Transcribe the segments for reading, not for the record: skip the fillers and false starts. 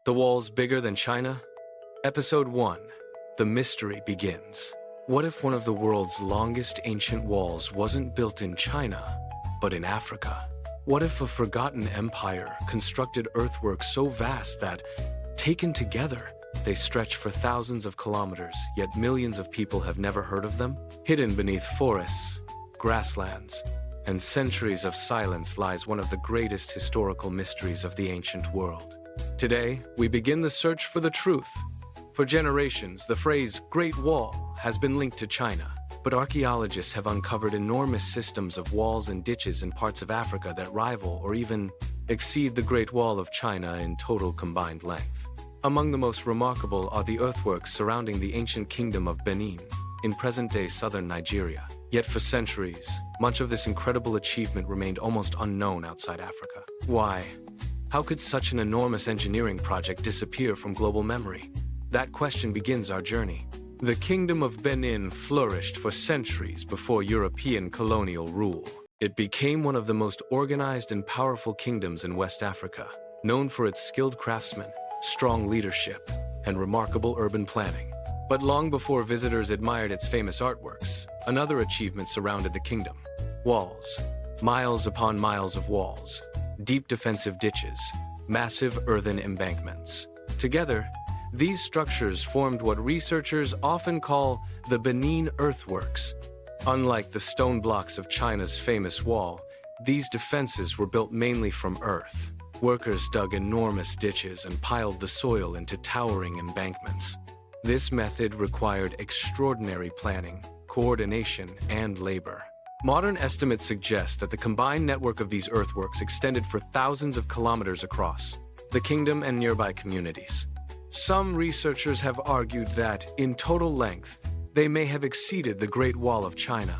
The walls bigger than China? Episode 1. The mystery begins. What if one of the world's longest ancient walls wasn't built in China, but in Africa? What if a forgotten empire constructed earthworks so vast that, taken together, they stretch for thousands of kilometers, yet millions of people have never heard of them? Hidden beneath forests, grasslands, and centuries of silence lies one of the greatest historical mysteries of the ancient world. Today, we begin the search for the truth. For generations, the phrase Great Wall has been linked to China, but archaeologists have uncovered enormous systems of walls and ditches in parts of Africa that rival or even exceed the Great Wall of China in total combined length. Among the most remarkable are the earthworks surrounding the ancient kingdom of Benin, in present-day southern Nigeria. Yet for centuries, much of this incredible achievement remained almost unknown outside Africa. Why? How could such an enormous engineering project disappear from global memory? That question begins our journey. The Kingdom of Benin flourished for centuries before European colonial rule. It became one of the most organized and powerful kingdoms in West Africa, known for its skilled craftsmen, strong leadership, and remarkable urban planning. But long before visitors admired its famous artworks, another achievement surrounded the kingdom. Walls. Miles upon miles of walls. Deep defensive ditches. Massive earthen embankments. Together, these structures formed what researchers often call the Benin Earthworks. Unlike the stone blocks of China's famous wall, these defenses were built mainly from earth. Workers dug enormous ditches and piled the soil into towering embankments. This method required extraordinary planning, coordination, and labor. Modern estimates suggest that the combined network of these earthworks extended for thousands of kilometers across the kingdom and nearby communities. Some researchers have argued that, in total length, they may have exceeded the Great Wall of China.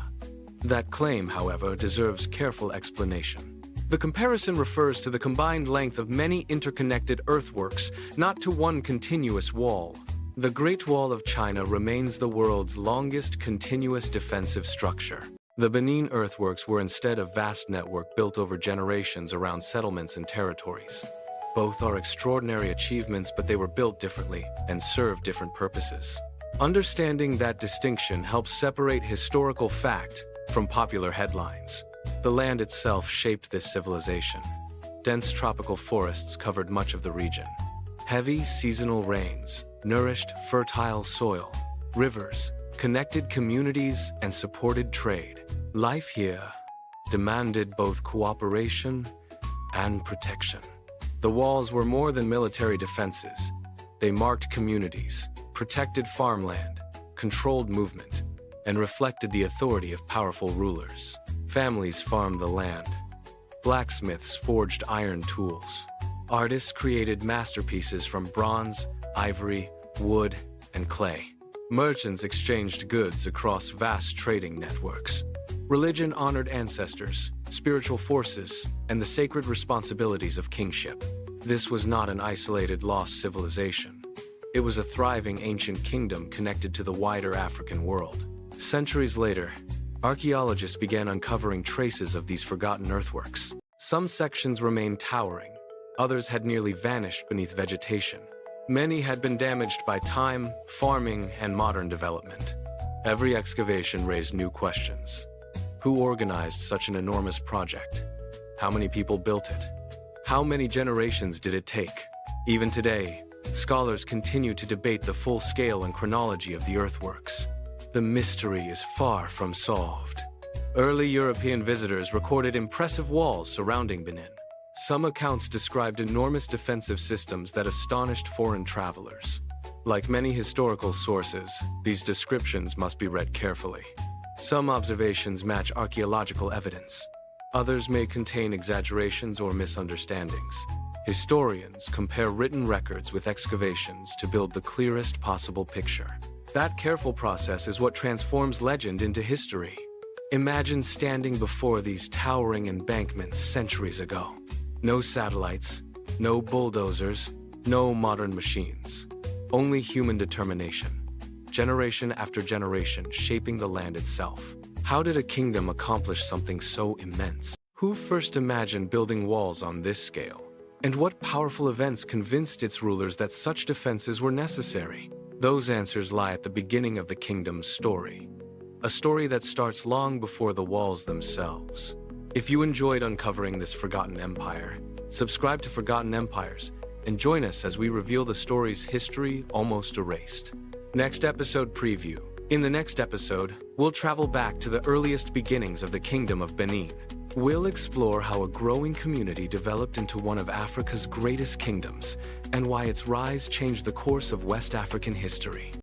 That claim, however, deserves careful explanation. The comparison refers to the combined length of many interconnected earthworks, not to one continuous wall. The Great Wall of China remains the world's longest continuous defensive structure. The Benin Earthworks were instead a vast network built over generations around settlements and territories. Both are extraordinary achievements, but they were built differently and served different purposes. Understanding that distinction helps separate historical fact from popular headlines. The land itself shaped this civilization. Dense tropical forests covered much of the region. Heavy seasonal rains nourished fertile soil. Rivers connected communities and supported trade. Life here demanded both cooperation and protection. The walls were more than military defenses. They marked communities, protected farmland, controlled movement, and reflected the authority of powerful rulers. Families farmed the land. Blacksmiths forged iron tools. Artists created masterpieces from bronze, ivory, wood, and clay. Merchants exchanged goods across vast trading networks. Religion honored ancestors, spiritual forces, and the sacred responsibilities of kingship. This was not an isolated lost civilization. It was a thriving ancient kingdom connected to the wider African world. Centuries later, archaeologists began uncovering traces of these forgotten earthworks. Some sections remained towering, others had nearly vanished beneath vegetation. Many had been damaged by time, farming, and modern development. Every excavation raised new questions. Who organized such an enormous project? How many people built it? How many generations did it take? Even today, scholars continue to debate the full scale and chronology of the earthworks. The mystery is far from solved. Early European visitors recorded impressive walls surrounding Benin. Some accounts described enormous defensive systems that astonished foreign travelers. Like many historical sources, these descriptions must be read carefully. Some observations match archaeological evidence. Others may contain exaggerations or misunderstandings. Historians compare written records with excavations to build the clearest possible picture. That careful process is what transforms legend into history. Imagine standing before these towering embankments centuries ago. No satellites, no bulldozers, no modern machines. Only human determination. Generation after generation shaping the land itself. How did a kingdom accomplish something so immense? Who first imagined building walls on this scale? And what powerful events convinced its rulers that such defenses were necessary? Those answers lie at the beginning of the kingdom's story. A story that starts long before the walls themselves. If you enjoyed uncovering this forgotten empire, subscribe to Forgotten Empires and join us as we reveal the story's history almost erased. Next episode preview. In the next episode, we'll travel back to the earliest beginnings of the Kingdom of Benin. We'll explore how a growing community developed into one of Africa's greatest kingdoms, and why its rise changed the course of West African history.